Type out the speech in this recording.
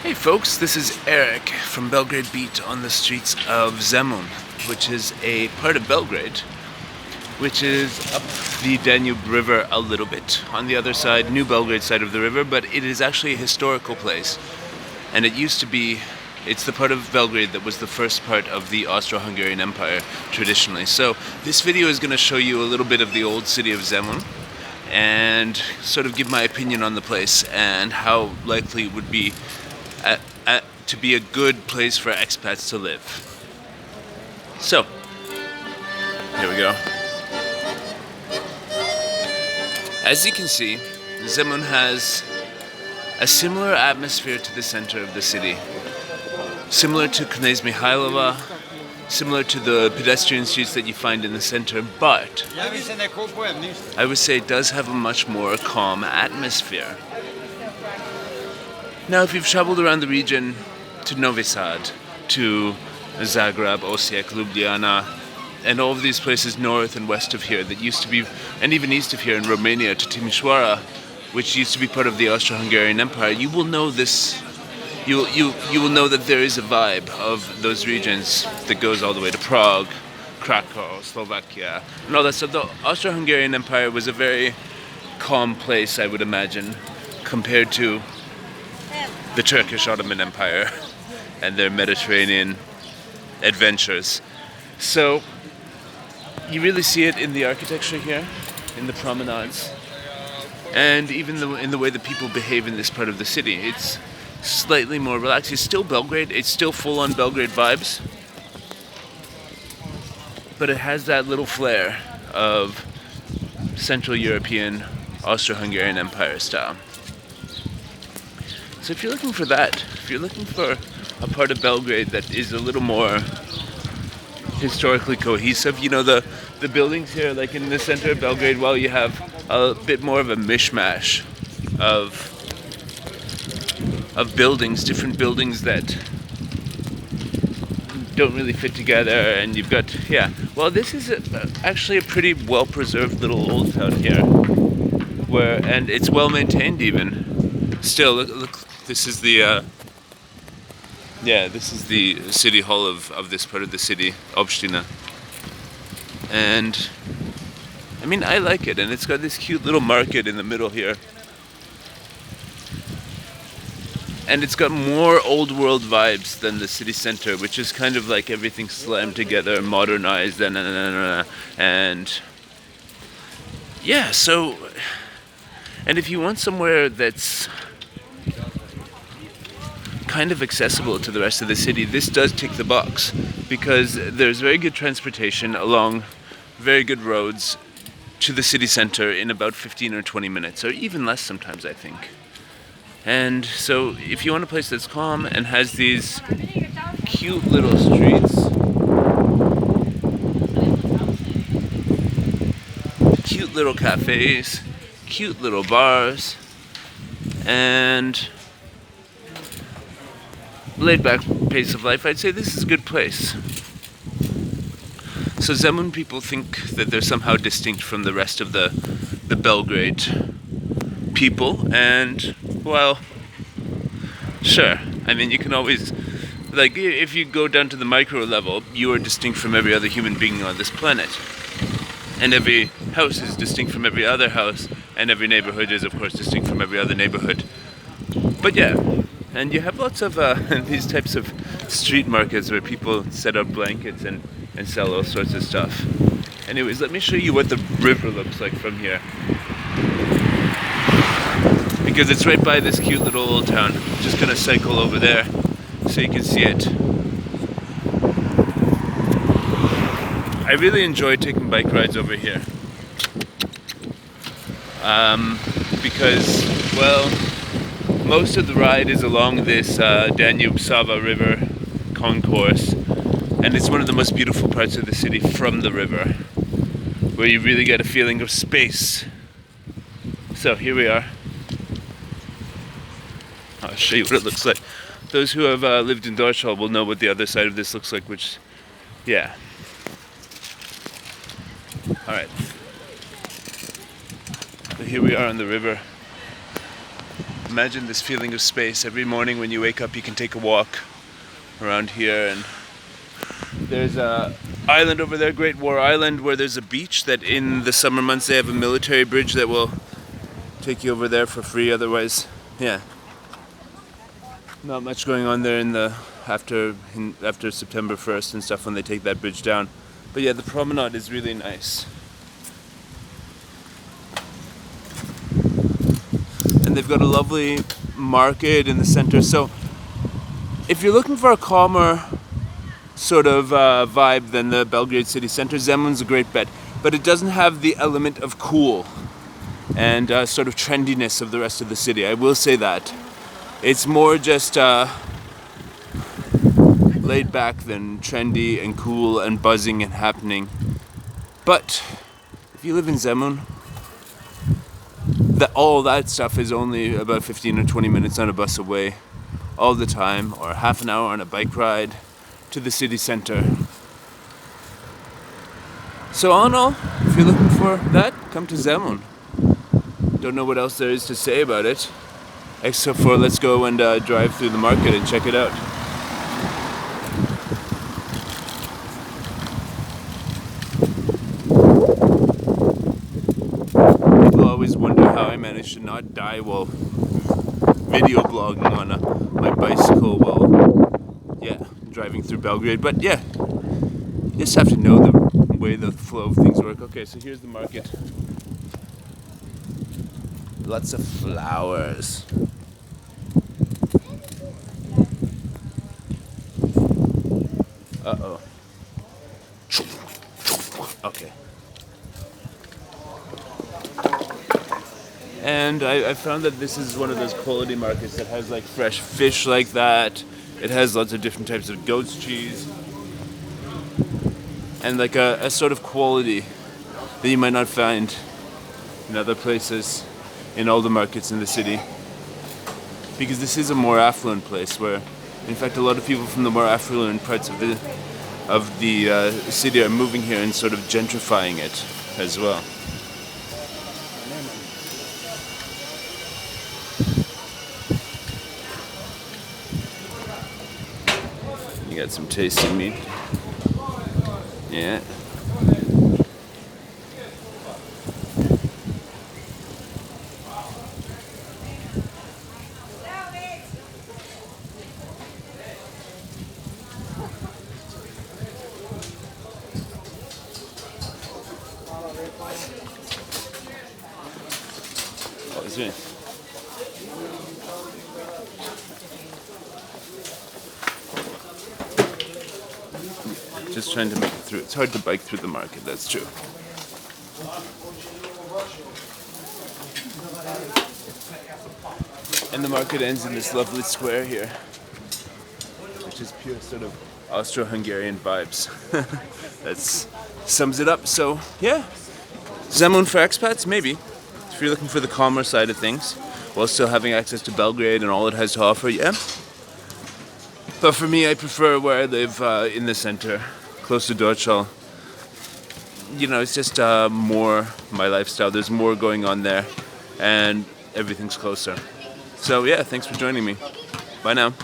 Hey folks, this is Eric from Belgrade Beat on the streets of Zemun, which is a part of Belgrade, which is up the Danube River a little bit. On the other side, New Belgrade side of the river, but it is actually a historical place. And it used to be, it's the part of Belgrade that was the first part of the Austro-Hungarian Empire traditionally. So this video is going to show you a little bit of the old city of Zemun and sort of give my opinion on the place and how likely it would be to be a good place for expats to live. So, here we go. As you can see, Zemun has a similar atmosphere to the center of the city. Similar to Knez Mihailova, similar to the pedestrian streets that you find in the center, but I would say it does have a much more calm atmosphere. Now, if you've traveled around the region to Novi Sad, to Zagreb, Osijek, Ljubljana, and all of these places north and west of here that used to be, and even east of here in Romania to Timișoara, which used to be part of the Austro-Hungarian Empire, you will know this. You will know that there is a vibe of those regions that goes all the way to Prague, Krakow, Slovakia, and all that stuff. The Austro-Hungarian Empire was a very calm place, I would imagine, compared to the Turkish Ottoman Empire and their Mediterranean adventures. So you really see it in the architecture here, in the promenades, and even in the way that people behave in this part of the city. It's slightly more relaxed. It's still Belgrade. It's still full-on Belgrade vibes, but it has that little flair of Central European Austro-Hungarian Empire style. So if you're looking for that, if you're looking for a part of Belgrade that is a little more historically cohesive, you know, the buildings here, like in the center of Belgrade, well, you have a bit more of a mishmash of buildings, different buildings that don't really fit together, and you've got, yeah, well, this is actually a pretty well-preserved little old town here, and it's well-maintained even. Still, look, this is the, this is the city hall of this part of the city, Obština. And, I mean, I like it, and it's got this cute little market in the middle here. And it's got more old world vibes than the city center, which is kind of like everything slammed together, modernized, and yeah, so, and if you want somewhere that's kind of accessible to the rest of the city, this does tick the box, because there's very good transportation along very good roads to the city center in about 15 or 20 minutes, or even less sometimes, I think. And so if you want a place that's calm and has these cute little streets, cute little cafes, cute little bars, and laid-back pace of life, I'd say this is a good place. So Zemun people think that they're somehow distinct from the rest of the Belgrade people, and, well, sure. I mean, you can always, like, if you go down to the micro level, you are distinct from every other human being on this planet. And every house is distinct from every other house, and every neighborhood is, of course, distinct from every other neighborhood. But yeah, and you have lots of these types of street markets where people set up blankets and sell all sorts of stuff. Anyways, let me show you what the river looks like from here, because it's right by this cute little old town. I'm just gonna cycle over there so you can see it. I really enjoy taking bike rides over here because, well, most of the ride is along this Danube-Sava River concourse, and it's one of the most beautiful parts of the city from the river, where you really get a feeling of space. So here we are. I'll show you what it looks like. Those who have lived in Dorschol will know what the other side of this looks like, which, yeah. Alright. So here we are on the river. imagine this feeling of space. Every morning when you wake up, you can take a walk around here, and there's a island over there, Great War Island, where there's a beach that in the summer months they have a military bridge that will take you over there for free. Otherwise, yeah, not much going on there in the after September 1st and stuff when they take that bridge down. But yeah, the promenade is really nice. And they've got a lovely market in the center. So if you're looking for a calmer sort of vibe than the Belgrade city center, Zemun's a great bet. But it doesn't have the element of cool and sort of trendiness of the rest of the city. I will say that. It's more just laid back than trendy and cool and buzzing and happening. But if you live in Zemun, all that stuff is only about 15 or 20 minutes on a bus away all the time, or half an hour on a bike ride to the city center. So all in all, if you're looking for that, come to Zemun. Don't know what else there is to say about it, except for let's go and drive through the market and check it out. People always wonder how I managed to not die while video blogging on my bicycle while, yeah, driving through Belgrade. But yeah, you just have to know the way the flow of things work. Okay, so here's the market. Lots of flowers. Uh-oh. Okay. And I found that this is one of those quality markets that has like fresh fish like that. It has lots of different types of goat's cheese. And like a sort of quality that you might not find in other places, in all the markets in the city. Because this is a more affluent place where, in fact, a lot of people from the more affluent parts of the city are moving here and sort of gentrifying it as well. You got some tasty meat. Yeah. What was it? Just trying to make it through. It's hard to bike through the market, that's true. And the market ends in this lovely square here, which is pure sort of Austro-Hungarian vibes. That sums it up. So yeah, Zemun for expats, maybe. If you're looking for the calmer side of things, while still having access to Belgrade and all it has to offer, yeah. But for me, I prefer where I live in the center, close to Dorchal. You know, it's just more my lifestyle. There's more going on there, and everything's closer. So yeah, thanks for joining me. Bye now.